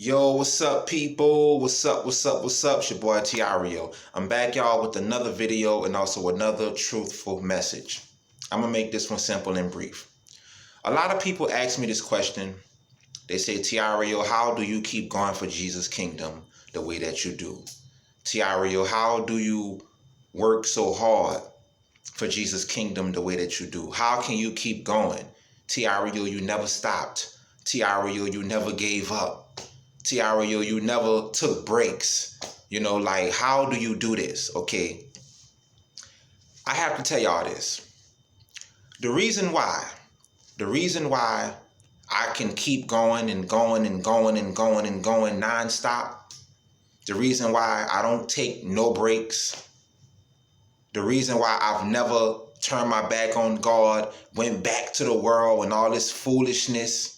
Yo, what's up, people? What's up? It's your boy Tireo. I'm back, y'all, with another video and also another truthful message. I'm gonna make this one simple and brief. A lot of people ask me this question. They say, Tireo, how do you keep going for Jesus' kingdom the way that you do? Tireo, how do you work so hard for Jesus' kingdom the way that you do? How can you keep going? Tireo, you never stopped. Tireo, you never gave up. Tireo, you never took breaks. Like, how do you do this? Okay, I have to tell y'all this. The reason why I can keep going and going and going and going and going nonstop, the reason why I don't take no breaks, the reason why I've never turned my back on God, went back to the world and all this foolishness,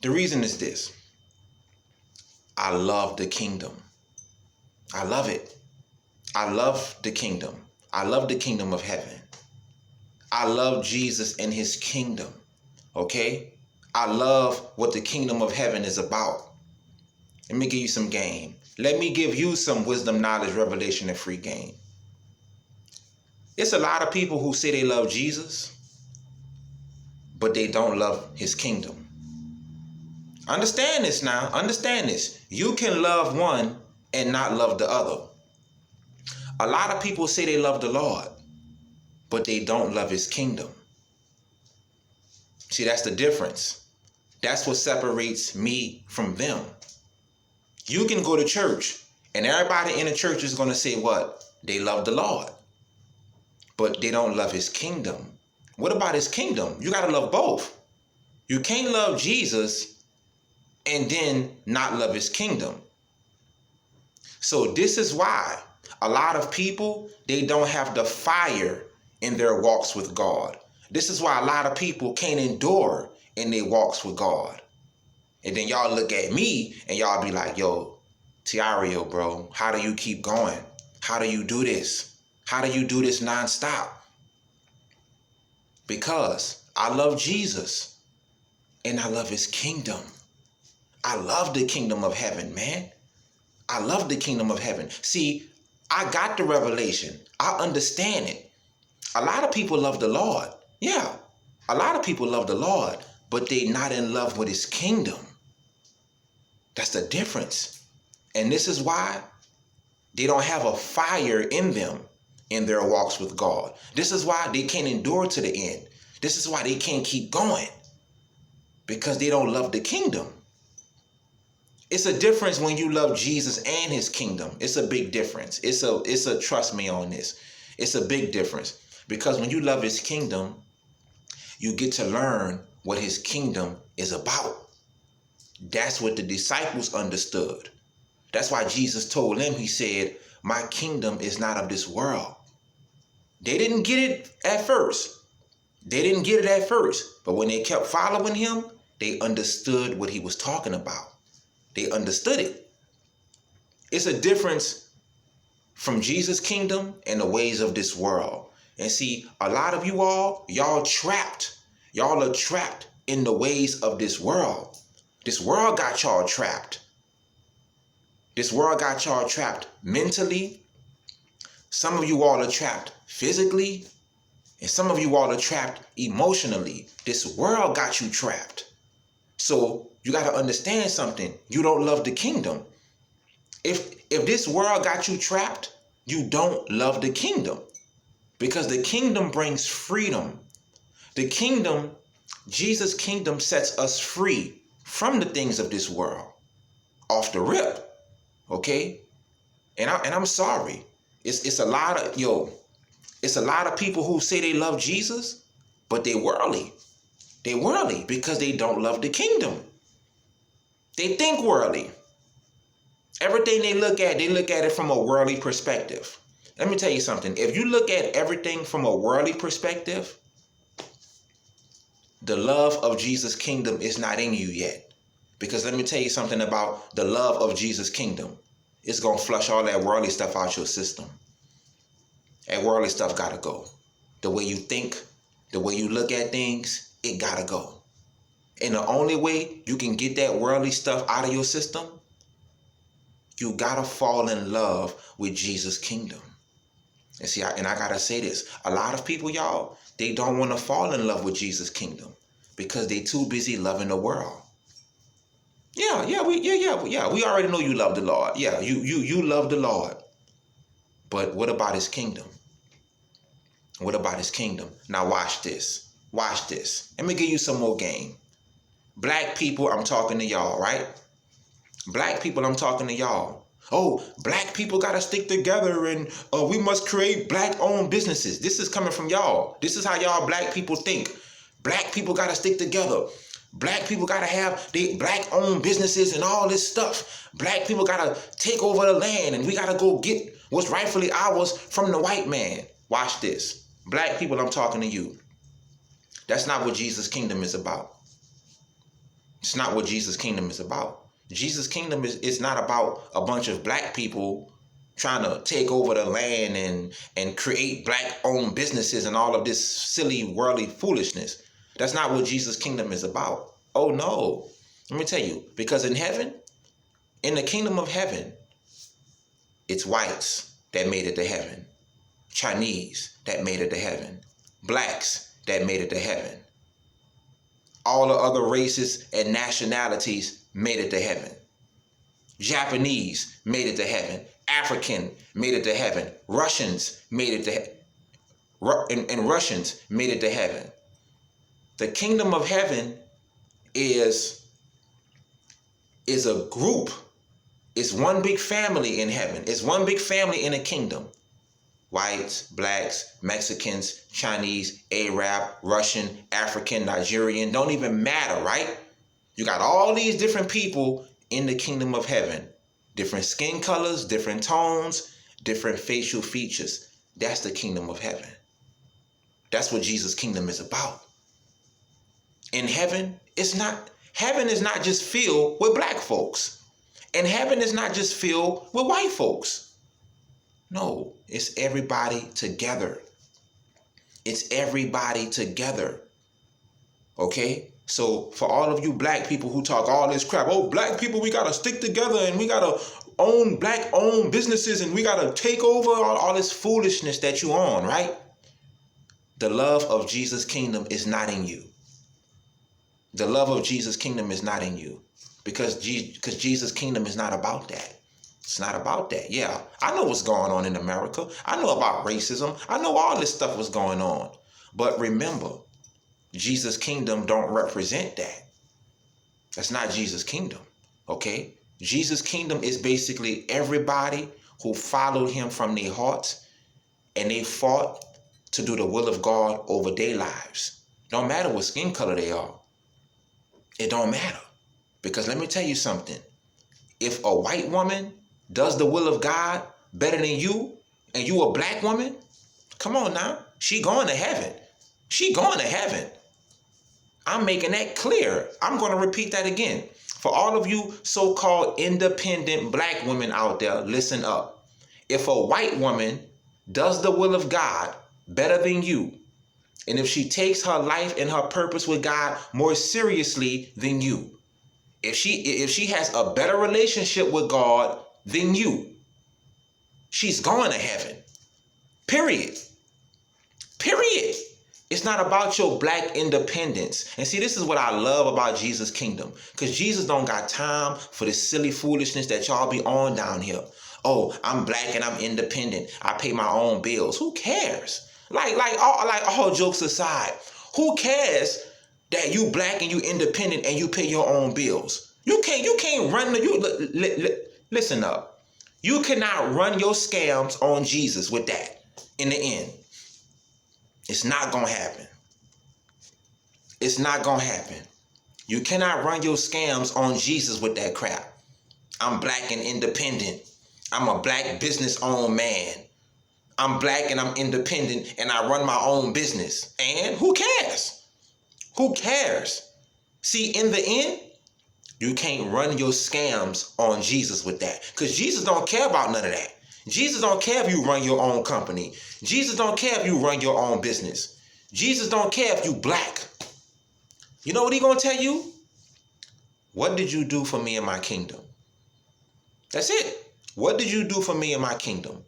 the reason is this. I love the kingdom. I love it. I love the kingdom. I love the kingdom of heaven. I love Jesus and his kingdom. Okay? I love what the kingdom of heaven is about. Let me give you some game. Let me give you some wisdom, knowledge, revelation, and free game. It's a lot of people who say they love Jesus, but they don't love his kingdom. Understand this now. Understand this. You can love one and not love the other. A lot of people say they love the Lord, but they don't love his kingdom. See, that's the difference. That's what separates me from them. You can go to church, and everybody in the church is going to say what? They love the Lord, but they don't love his kingdom. What about his kingdom? You got to love both. You can't love Jesus and then not love his kingdom. So this is why a lot of people, they don't have the fire in their walks with God. This is why a lot of people can't endure in their walks with God. And then y'all look at me and y'all be like, yo, Tireo, bro, how do you keep going? How do you do this? How do you do this nonstop? Because I love Jesus and I love his kingdom. I love the kingdom of heaven, man. I love the kingdom of heaven. See, I got the revelation. I understand it. A lot of people love the Lord. Yeah, a lot of people love the Lord, but they not in love with his kingdom. That's the difference. And this is why they don't have a fire in them in their walks with God. This is why they can't endure to the end. This is why they can't keep going, because they don't love the kingdom. It's a difference when you love Jesus and his kingdom. It's a big difference. It's a trust me on this. It's a big difference, because when you love his kingdom, you get to learn what his kingdom is about. That's what the disciples understood. That's why Jesus told them, he said, my kingdom is not of this world. They didn't get it at first. But when they kept following him, they understood what he was talking about. They understood it. It's a difference from Jesus' kingdom and the ways of this world. And see, a lot of you all, y'all trapped. Y'all are trapped in the ways of this world. This world got y'all trapped. This world got y'all trapped mentally. Some of you all are trapped physically. And some of you all are trapped emotionally. This world got you trapped. So you got to understand something. You don't love the kingdom. If this world got you trapped, you don't love the kingdom, because the kingdom brings freedom. The kingdom, Jesus' kingdom, sets us free from the things of this world off the rip. Okay? And I'm sorry. It's a lot of people who say they love Jesus, but they worldly. They worldly because they don't love the kingdom. They think worldly. Everything they look at it from a worldly perspective. Let me tell you something. If you look at everything from a worldly perspective, the love of Jesus' kingdom is not in you yet. Because let me tell you something about the love of Jesus' kingdom. It's going to flush all that worldly stuff out your system. That worldly stuff got to go. The way you think, the way you look at things, it got to go. And the only way you can get that worldly stuff out of your system, you gotta fall in love with Jesus' kingdom. And see, I gotta say this. A lot of people, y'all, they don't want to fall in love with Jesus' kingdom because they too busy loving the world. We already know you love the Lord. Yeah, you love the Lord. But what about his kingdom? What about his kingdom? Now watch this. Watch this. Let me give you some more game. Black people, I'm talking to y'all, right? Black people, I'm talking to y'all. Oh, black people got to stick together and we must create black-owned businesses. This is coming from y'all. This is how y'all black people think. Black people got to stick together. Black people got to have the black-owned businesses and all this stuff. Black people got to take over the land and we got to go get what's rightfully ours from the white man. Watch this. Black people, I'm talking to you. That's not what Jesus' kingdom is about. It's not what Jesus' kingdom is about. Jesus' kingdom is not about a bunch of black people trying to take over the land and create black-owned businesses and all of this silly worldly foolishness. That's not what Jesus' kingdom is about. Oh no. Let me tell you, because in heaven, in the kingdom of heaven, it's whites that made it to heaven. Chinese that made it to heaven. Blacks that made it to heaven. All the other races and nationalities made it to heaven. Japanese made it to heaven. African made it to heaven. Russians made it to heaven. And Russians made it to heaven. The kingdom of heaven is a group. It's one big family in heaven. It's one big family in a kingdom. Whites, blacks, Mexicans, Chinese, Arab, Russian, African, Nigerian, don't even matter, right? You got all these different people in the kingdom of heaven. Different skin colors, different tones, different facial features. That's the kingdom of heaven. That's what Jesus' kingdom is about. In heaven, heaven is not just filled with black folks. And heaven is not just filled with white folks. No, it's everybody together. It's everybody together. Okay? So for all of you black people who talk all this crap, oh, black people, we got to stick together and we got to own black-owned businesses and we got to take over all this foolishness that you own, right? The love of Jesus' kingdom is not in you. The love of Jesus' kingdom is not in you because Jesus' kingdom is not about that. It's not about that. Yeah, I know what's going on in America. I know about racism. I know all this stuff was going on. But remember, Jesus' kingdom don't represent that. That's not Jesus' kingdom, okay? Jesus' kingdom is basically everybody who followed him from their hearts and they fought to do the will of God over their lives. Don't matter what skin color they are. It don't matter. Because let me tell you something. If a white woman does the will of God better than you, and you a black woman, come on now. She going to heaven. She going to heaven. I'm making that clear. I'm going to repeat that again. For all of you so-called independent black women out there, listen up. If a white woman does the will of God better than you, and if she takes her life and her purpose with God more seriously than you, if she has a better relationship with God than you, she's going to heaven. Period. Period. It's not about your black independence. And see, this is what I love about Jesus' kingdom. Because Jesus don't got time for this silly foolishness that y'all be on down here. Oh, I'm black and I'm independent. I pay my own bills. Who cares? Like all jokes aside, who cares that you black and you independent and you pay your own bills? You can't run listen up. You cannot run your scams on Jesus with that in the end. It's not going to happen. It's not going to happen. You cannot run your scams on Jesus with that crap. I'm black and independent. I'm a black business-owned man. I'm black and I'm independent and I run my own business. And who cares? Who cares? See, in the end, you can't run your scams on Jesus with that. Because Jesus don't care about none of that. Jesus don't care if you run your own company. Jesus don't care if you run your own business. Jesus don't care if you black. You know what he gonna tell you? What did you do for me in my kingdom? That's it. What did you do for me in my kingdom?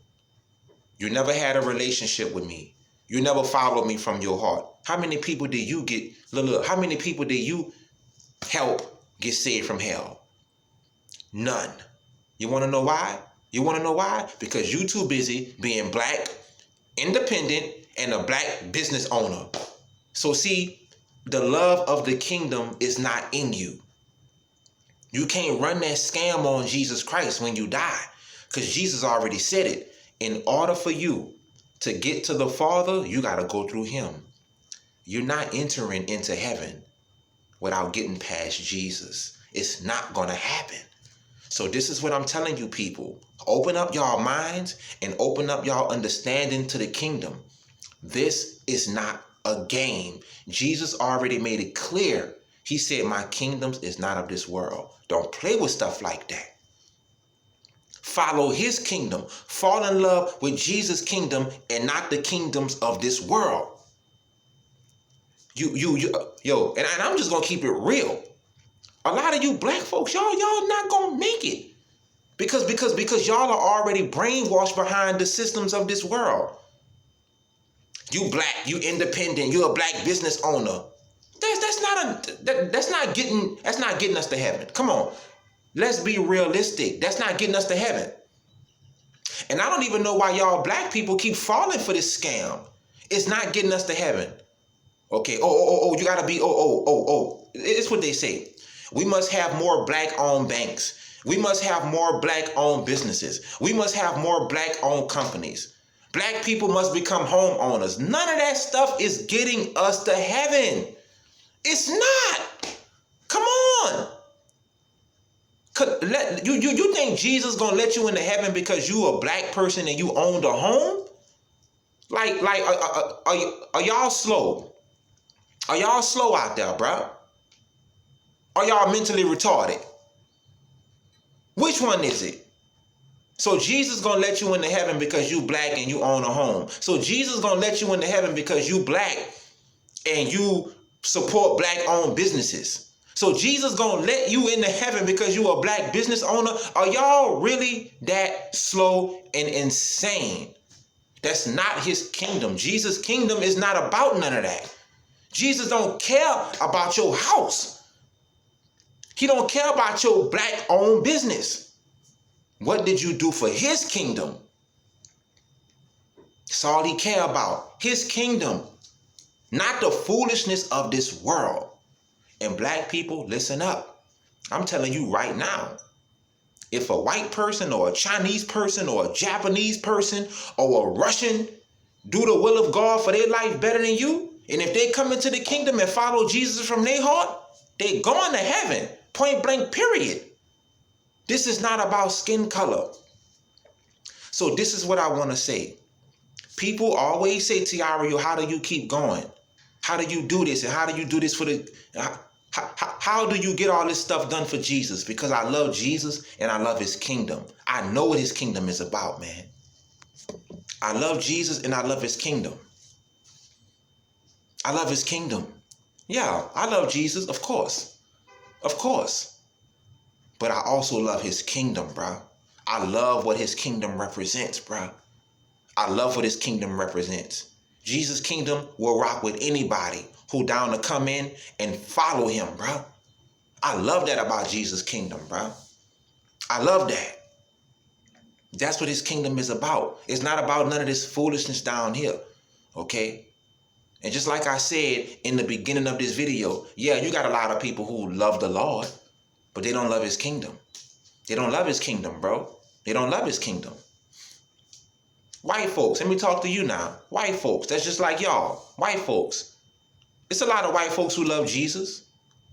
You never had a relationship with me. You never followed me from your heart. How many people did you get, look, how many people did you help get saved from hell? None. You want to know why? You want to know why? Because you too busy being black, independent, and a black business owner. So see, the love of the kingdom is not in you. You can't run that scam on Jesus Christ when you die, because Jesus already said it. In order for you to get to the Father, you got to go through him. You're not entering into heaven without getting past Jesus. It's not going to happen. So this is what I'm telling you, people. Open up y'all minds and open up y'all understanding to the kingdom. This is not a game. Jesus already made it clear. He said, my kingdom is not of this world. Don't play with stuff like that. Follow his kingdom. Fall in love with Jesus' kingdom and not the kingdoms of this world. Yo, and I'm just going to keep it real. A lot of you black folks, y'all not going to make it. Because y'all are already brainwashed behind the systems of this world. You black, you independent, you're a black business owner. That's not getting us to heaven. Come on. Let's be realistic. That's not getting us to heaven. And I don't even know why y'all black people keep falling for this scam. It's not getting us to heaven. Okay. You gotta be, It's what they say. We must have more black-owned banks. We must have more black-owned businesses. We must have more black-owned companies. Black people must become homeowners. None of that stuff is getting us to heaven. It's not. Come on. You think Jesus gonna let you into heaven because you a black person and you owned a home? Are y'all slow? Are y'all slow out there, bro? Are y'all mentally retarded? Which one is it? So Jesus gonna let you into heaven because you black and you own a home. So Jesus gonna let you into heaven because you black and you support black-owned businesses. So Jesus gonna let you into heaven because you a black business owner? Are y'all really that slow and insane? That's not his kingdom. Jesus' kingdom is not about none of that. Jesus don't care about your house. He don't care about your black-owned business. What did you do for his kingdom? That's all he care about. His kingdom, not the foolishness of this world. And black people, listen up. I'm telling you right now, if a white person or a Chinese person or a Japanese person or a Russian do the will of God for their life better than you, and if they come into the kingdom and follow Jesus from their heart, they going to heaven. Point blank, period. This is not about skin color. So this is what I want to say. People always say, Tireo, how do you keep going? How do you do this? And how do you do this for the... How do you get all this stuff done for Jesus? Because I love Jesus and I love his kingdom. I know what his kingdom is about, man. I love Jesus and I love his kingdom. I love his kingdom. Yeah, I love Jesus, of course. Of course. But I also love his kingdom, bro. I love what his kingdom represents, bro. I love what his kingdom represents. Jesus' kingdom will rock with anybody who down to come in and follow him, bro. I love that about Jesus' kingdom, bro. I love that. That's what his kingdom is about. It's not about none of this foolishness down here, okay? And just like I said in the beginning of this video, yeah, you got a lot of people who love the Lord, but they don't love his kingdom. They don't love his kingdom, bro. They don't love his kingdom. White folks, let me talk to you now. White folks, that's just like y'all. White folks. It's a lot of white folks who love Jesus,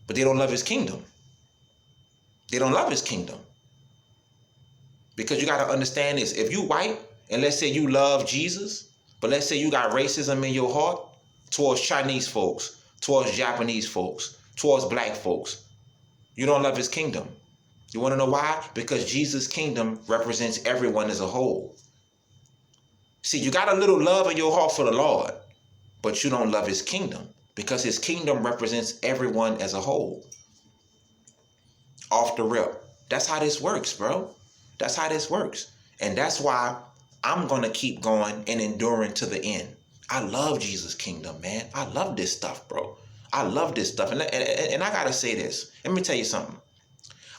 but they don't love his kingdom. They don't love his kingdom. Because you got to understand this. If you white, and let's say you love Jesus, but let's say you got racism in your heart towards Chinese folks, towards Japanese folks, towards black folks, you don't love his kingdom. You want to know why? Because Jesus' kingdom represents everyone as a whole. See, you got a little love in your heart for the Lord, but you don't love his kingdom because his kingdom represents everyone as a whole. Off the rip. That's how this works, bro. That's how this works. And that's why I'm going to keep going and enduring to the end. I love Jesus' kingdom, man. I love this stuff, bro. I love this stuff. And I got to say this. Let me tell you something.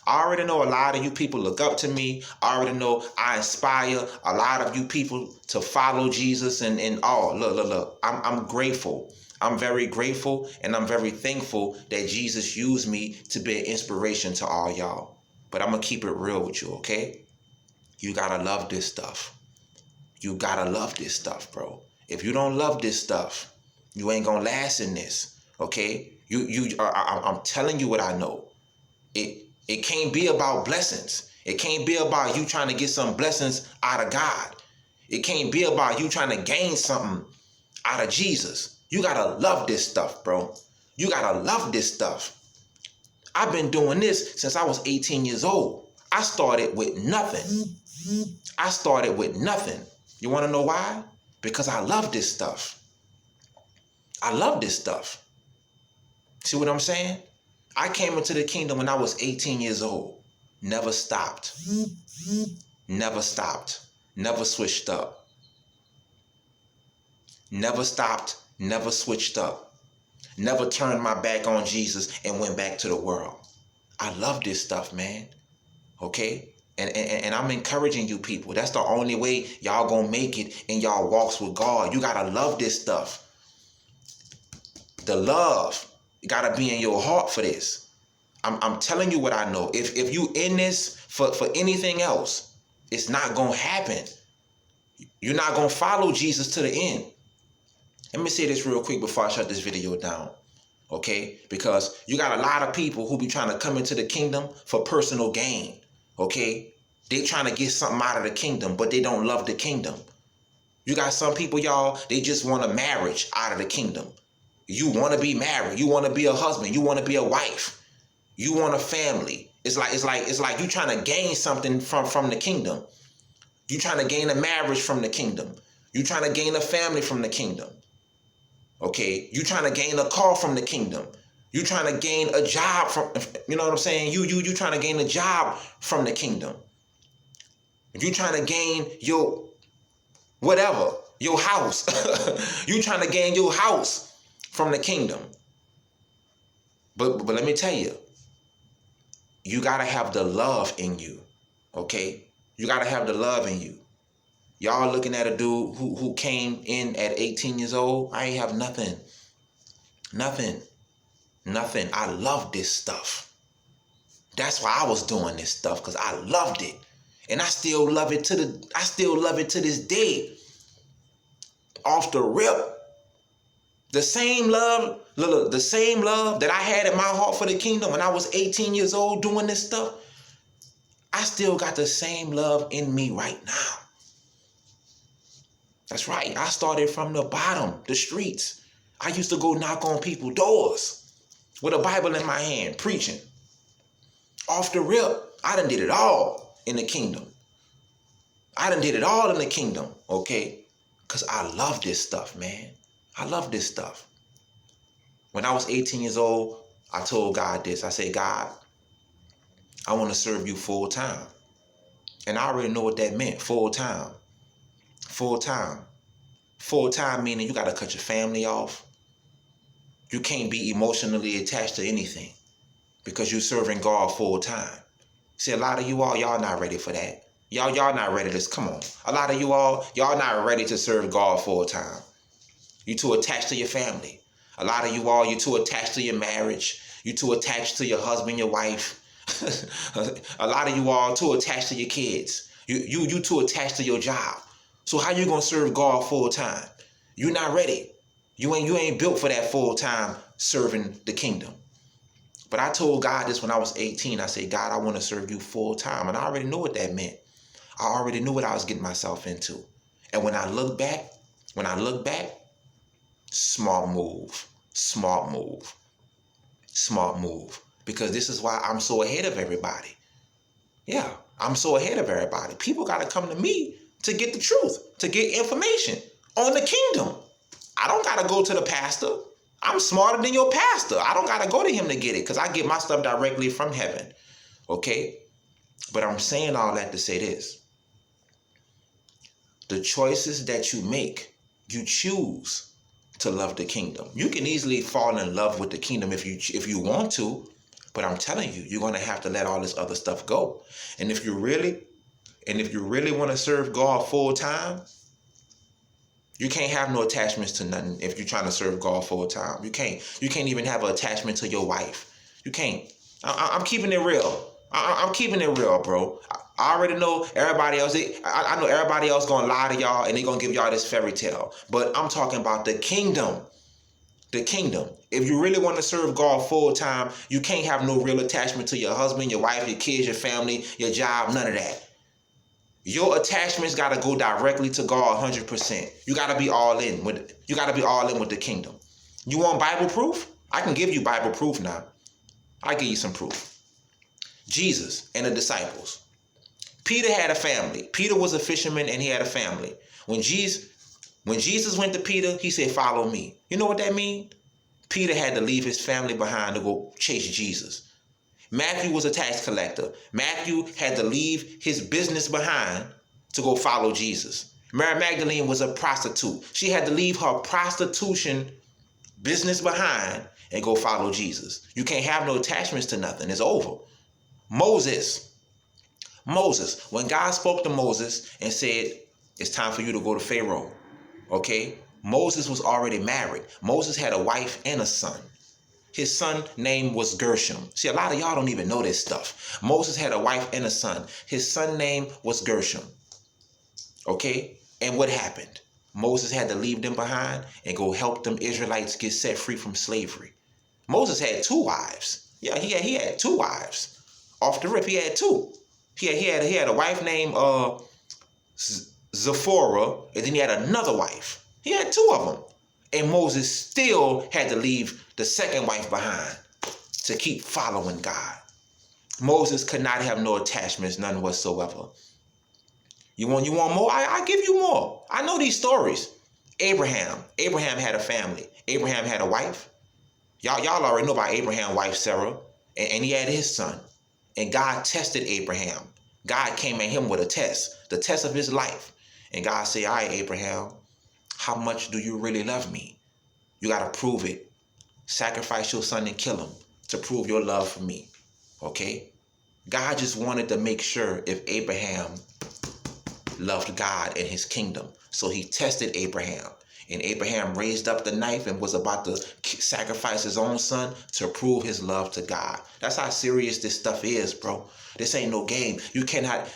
I already know a lot of you people look up to me. I already know I inspire a lot of you people to follow Jesus and all. Look. I'm grateful. I'm very grateful and I'm very thankful that Jesus used me to be an inspiration to all y'all. But I'm going to keep it real with you, okay? You got to love this stuff. You got to love this stuff, bro. If you don't love this stuff, you ain't going to last in this, okay? I'm telling you what I know. It can't be about blessings. It can't be about you trying to get some blessings out of God. It can't be about you trying to gain something out of Jesus. You gotta love this stuff, bro. You gotta love this stuff. I've been doing this since I was 18 years old. I started with nothing. I started with nothing. You wanna know why? Because I love this stuff. I love this stuff. See what I'm saying? I came into the kingdom when I was 18 years old. Never stopped. Never stopped. Never switched up. Never stopped. Never switched up. Never turned my back on Jesus and went back to the world. I love this stuff, man. Okay? And I'm encouraging you people. That's the only way y'all gonna make it in y'all walks with God. You gotta love this stuff. The love. You gotta be in your heart for this. I'm telling you what I know. If you in this for anything else, it's not gonna happen. You're not gonna follow Jesus to the end. Let me say this real quick before I shut this video down. Okay? Because you got a lot of people who be trying to come into the kingdom for personal gain. Okay? They trying to get something out of the kingdom, but they don't love the kingdom. You got some people, y'all, they just want a marriage out of the kingdom. You want to be married. You want to be a husband. You want to be a wife. You want a family. It's like you trying to gain something from the kingdom. You trying to gain a marriage from the kingdom. You trying to gain a family from the kingdom. Okay? You trying to gain a car from the kingdom. You trying to gain a job from, you know what I'm saying? You trying to gain a job from the kingdom. You trying to gain your whatever, your house. You trying to gain your house from the kingdom. But let me tell you, you got to have the love in you, okay? You got to have the love in you. Y'all looking at a dude who came in at 18 years old. I ain't have nothing. Nothing. I love this stuff. That's why I was doing this stuff, because I loved it. And I still love it to this day. Off the rip. The same love, look, the same love that I had in my heart for the kingdom when I was 18 years old doing this stuff, I still got the same love in me right now. That's right. I started from the bottom, the streets. I used to go knock on people's doors with a Bible in my hand, preaching. Off the rip, I done did it all in the kingdom. I done did it all in the kingdom, okay? Because I love this stuff, man. I love this stuff. When I was 18 years old, I told God this. I said, God, I want to serve you full time. And I already know what that meant, full time. Full time. Full time meaning you got to cut your family off. You can't be emotionally attached to anything because you're serving God full time. See, a lot of you all, y'all not ready for that. Y'all not ready to, come on. A lot of you all, y'all not ready to serve God full time. You too attached to your family. A lot of you all, you too attached to your marriage. You too attached to your husband, your wife. A lot of you all too attached to your kids. You too attached to your job. So how you gonna serve God full time? You're not ready. You ain't built for that full time serving the kingdom. But I told God this when I was 18. I said, God, I want to serve you full time. And I already knew what that meant. I already knew what I was getting myself into. And when I look back, smart move. Because this is why I'm so ahead of everybody. Yeah, I'm so ahead of everybody. People got to come to me to get the truth, to get information on the kingdom. I don't got to go to the pastor. I'm smarter than your pastor. I don't got to go to him to get it because I get my stuff directly from heaven. Okay? But I'm saying all that to say this. The choices that you make, you choose to love the kingdom. You can easily fall in love with the kingdom if you want to, but I'm telling you, you're going to have to let all this other stuff go. And if you really want to serve God full time, you can't have no attachments to nothing if you're trying to serve God full time. You can't even have an attachment to your wife. You can't. I'm keeping it real. I'm keeping it real, bro. I already know everybody else. I know everybody else gonna lie to y'all and they gonna give y'all this fairy tale. But I'm talking about the kingdom. The kingdom. If you really want to serve God full time, you can't have no real attachment to your husband, your wife, your kids, your family, your job, none of that. Your attachments got to go directly to God 100%. You got to be all in with the kingdom. You want Bible proof? I can give you Bible proof now. I'll give you some proof. Jesus and the disciples. Peter had a family. Peter was a fisherman and he had a family. When Jesus went to Peter, he said, "Follow me." You know what that means? Peter had to leave his family behind to go chase Jesus. Matthew was a tax collector. Matthew had to leave his business behind to go follow Jesus. Mary Magdalene was a prostitute. She had to leave her prostitution business behind and go follow Jesus. You can't have no attachments to nothing. It's over. Moses, when God spoke to Moses and said, "It's time for you to go to Pharaoh," okay? Moses was already married. Moses had a wife and a son. His son name was Gershom. See, a lot of y'all don't even know this stuff. Moses had a wife and a son. His son name was Gershom. Okay? And what happened? Moses had to leave them behind and go help them Israelites get set free from slavery. Moses had 2 wives. Yeah, he had 2 wives. Off the rip, he had 2. He had a wife named Zipporah, and then he had another wife. He had 2 of them. And Moses still had to leave the second wife behind to keep following God. Moses could not have no attachments, none whatsoever. You want more? I give you more. I know these stories. Abraham had a family. Abraham had a wife. Y'all already know about Abraham's wife, Sarah. And he had his son. And God tested Abraham. God came at him with a test, the test of his life. And God said, "All right, Abraham, how much do you really love me? You got to prove it. Sacrifice your son and kill him to prove your love for me." Okay? God just wanted to make sure if Abraham loved God and his kingdom. So he tested Abraham. And Abraham raised up the knife and was about to sacrifice his own son to prove his love to God. That's how serious this stuff is, bro. This ain't no game. You cannot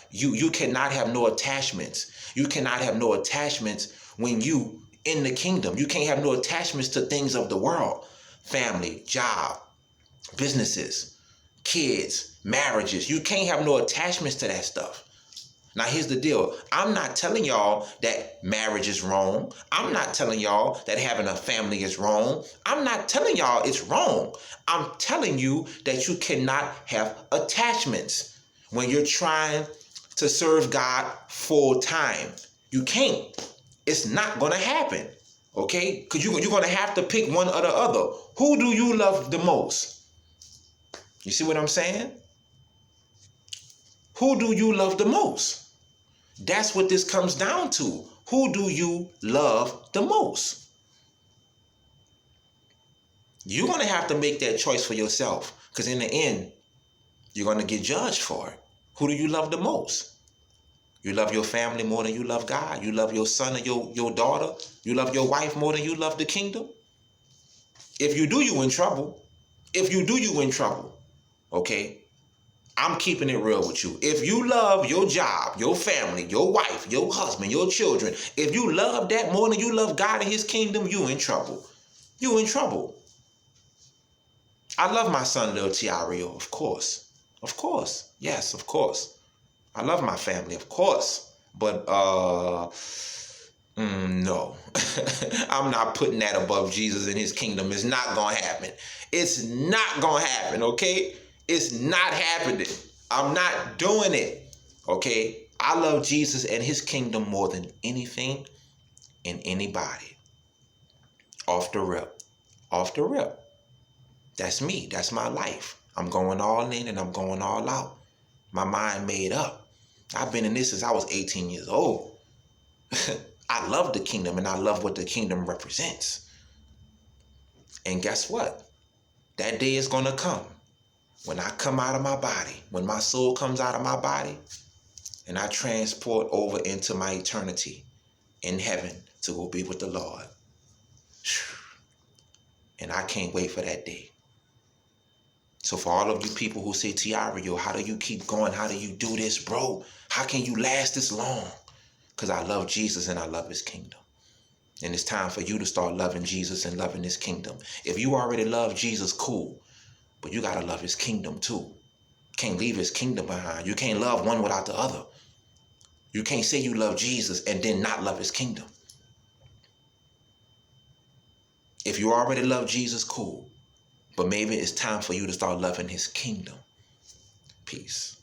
have no attachments. You cannot have no attachments when you in the kingdom. You can't have no attachments to things of the world. Family, job, businesses, kids, marriages. You can't have no attachments to that stuff. Now, here's the deal. I'm not telling y'all that marriage is wrong. I'm not telling y'all that having a family is wrong. I'm not telling y'all it's wrong. I'm telling you that you cannot have attachments when you're trying to serve God full time. You can't. It's not going to happen. Okay? Because you're going to have to pick one or the other. Who do you love the most? You see what I'm saying? Who do you love the most? That's what this comes down to. Who do you love the most? You're going to have to make that choice for yourself, because in the end, you're going to get judged for it. Who do you love the most? You love your family more than you love God. You love your son or your daughter. You love your wife more than you love the kingdom. If you do, you in trouble. If you do, you in trouble. Okay? I'm keeping it real with you. If you love your job, your family, your wife, your husband, your children, if you love that more than you love God and his kingdom, you in trouble. You in trouble. I love my son, little Tireo, of course. Of course. Yes, of course. I love my family, of course. But, no. I'm not putting that above Jesus and his kingdom. It's not going to happen. It's not going to happen, okay? It's not happening. I'm not doing it. Okay? I love Jesus and his kingdom more than anything and anybody. Off the rip. Off the rip. That's me. That's my life. I'm going all in and I'm going all out. my mind made up. I've been in this since I was 18 years old. I love the kingdom and I love what the kingdom represents. And guess what? That day is going to come when I come out of my body, when my soul comes out of my body and I transport over into my eternity in heaven to go be with the Lord. And I can't wait for that day. So for all of you people who say, Tireo, how do you keep going? How do you do this, bro? How can you last this long? Because I love Jesus and I love his kingdom. And it's time for you to start loving Jesus and loving his kingdom. If you already love Jesus, cool. But you got to love his kingdom too. You can't leave his kingdom behind. You can't love one without the other. You can't say you love Jesus and then not love his kingdom. If you already love Jesus, cool. But maybe it's time for you to start loving his kingdom. Peace.